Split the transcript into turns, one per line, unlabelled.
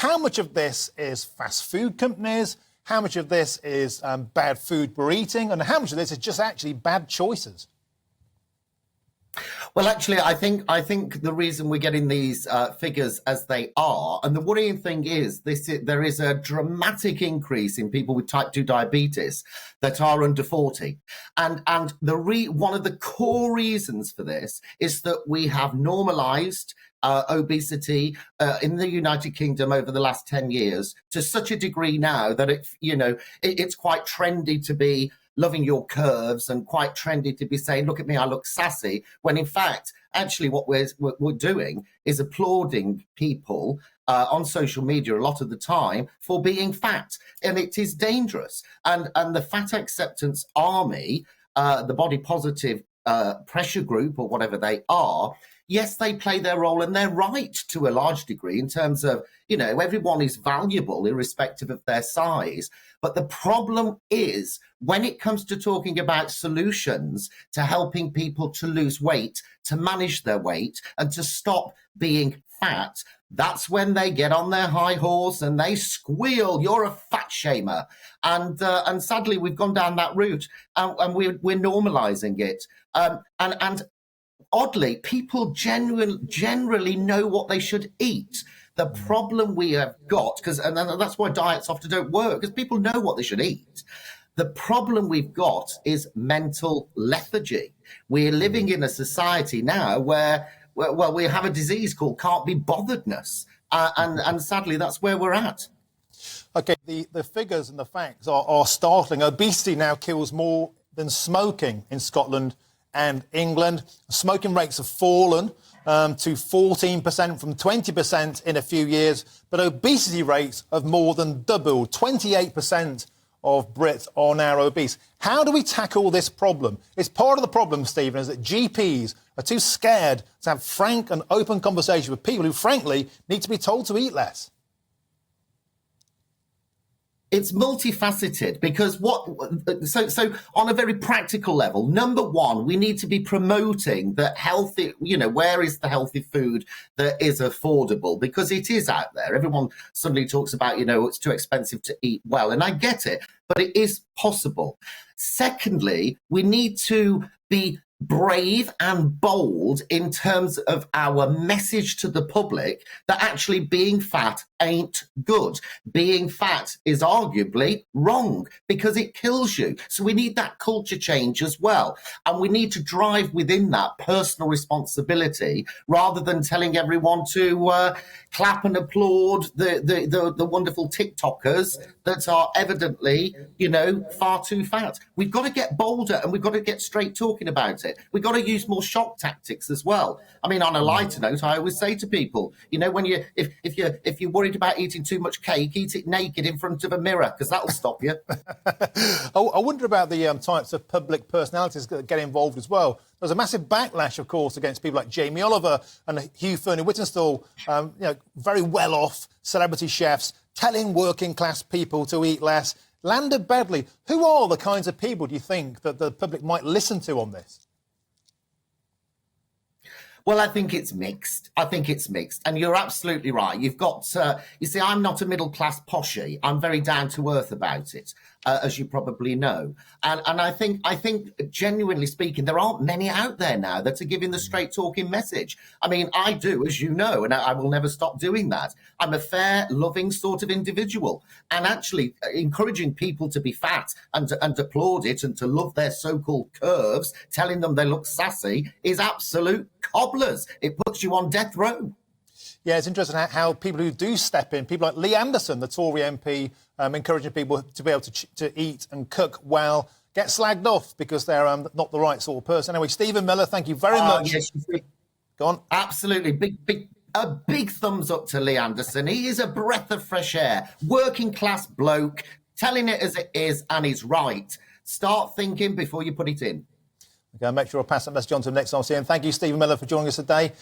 How much of this is fast food companies? How much of this is bad food we're eating? And how much of this is just actually bad choices?
Well, actually, I think the reason we're getting these figures as they are, and the worrying thing is, there is a dramatic increase in people with type 2 diabetes that are under 40. And one of the core reasons for this is that we have normalised obesity in the United Kingdom over the last 10 years to such a degree now that it's quite trendy to be loving your curves and quite trendy to be saying, look at me, I look sassy, when in fact, actually what we're doing is applauding people on social media a lot of the time for being fat. And it is dangerous. And the fat acceptance army, the body positive pressure group or whatever they are, yes, they play their role, and they're right to a large degree in terms of, everyone is valuable irrespective of their size. But the problem is when it comes to talking about solutions to helping people to lose weight, to manage their weight, and to stop being fat, that's when they get on their high horse and they squeal, "You're a fat shamer." And sadly, we've gone down that route, and we're normalising it. And oddly, people generally know what they should eat. The problem we have got, and that's why diets often don't work, because people know what they should eat. The problem we've got is mental lethargy. We're living in a society now where we have a disease called can't be botheredness. And sadly, that's where we're at.
OK, the figures and the facts are startling. Obesity now kills more than smoking in Scotland and England. Smoking rates have fallen to 14% from 20% in a few years, but obesity rates have more than doubled. 28% of Brits are now obese. How do we tackle this problem? It's part of the problem, Stephen, is that GPs are too scared to have frank and open conversation with people who, frankly, need to be told to eat less.
It's multifaceted because so on a very practical level, number one, we need to be promoting that healthy, where is the healthy food that is affordable? Because it is out there. Everyone suddenly talks about, it's too expensive to eat well. And I get it, but it is possible. Secondly, we need to be brave and bold in terms of our message to the public that actually being fat ain't good. Being fat is arguably wrong because it kills you. So we need that culture change as well. And we need to drive within that personal responsibility rather than telling everyone to clap and applaud the wonderful TikTokers that are evidently, far too fat. We've got to get bolder and we've got to get straight talking about it. We've got to use more shock tactics as well. I mean, on a lighter note, I always say to people, when if you're worried about eating too much cake, eat it naked in front of a mirror, because that'll stop you.
I wonder about the types of public personalities that get involved as well. There's a massive backlash, of course, against people like Jamie Oliver and Hugh Fernie-Whittenstall, very well-off celebrity chefs telling working-class people to eat less. Landa Bedley, who are the kinds of people, do you think, that the public might listen to on this?
Well, I think it's mixed. And you're absolutely right. You've got, you see, I'm not a middle-class poshy. I'm very down-to-earth about it, as you probably know. And I think, genuinely speaking, there aren't many out there now that are giving the straight-talking message. I mean, I do, as you know, and I will never stop doing that. I'm a fair, loving sort of individual. And actually encouraging people to be fat and applaud it and to love their so-called curves, telling them they look sassy, is absolute cobblers. It puts you on death row.
Yeah, it's interesting how people who do step in, people like Lee Anderson, the Tory MP, encouraging people to be able to eat and cook well, get slagged off because they're not the right sort of person. Anyway, Stephen Miller, thank you very much.
Yes,
go on.
Absolutely. A big thumbs up to Lee Anderson. He is a breath of fresh air. Working class bloke, telling it as it is, and he's right. Start thinking before you put it in.
Okay, I'll make sure I pass that message on to the next time. And thank you, Stephen Miller, for joining us today.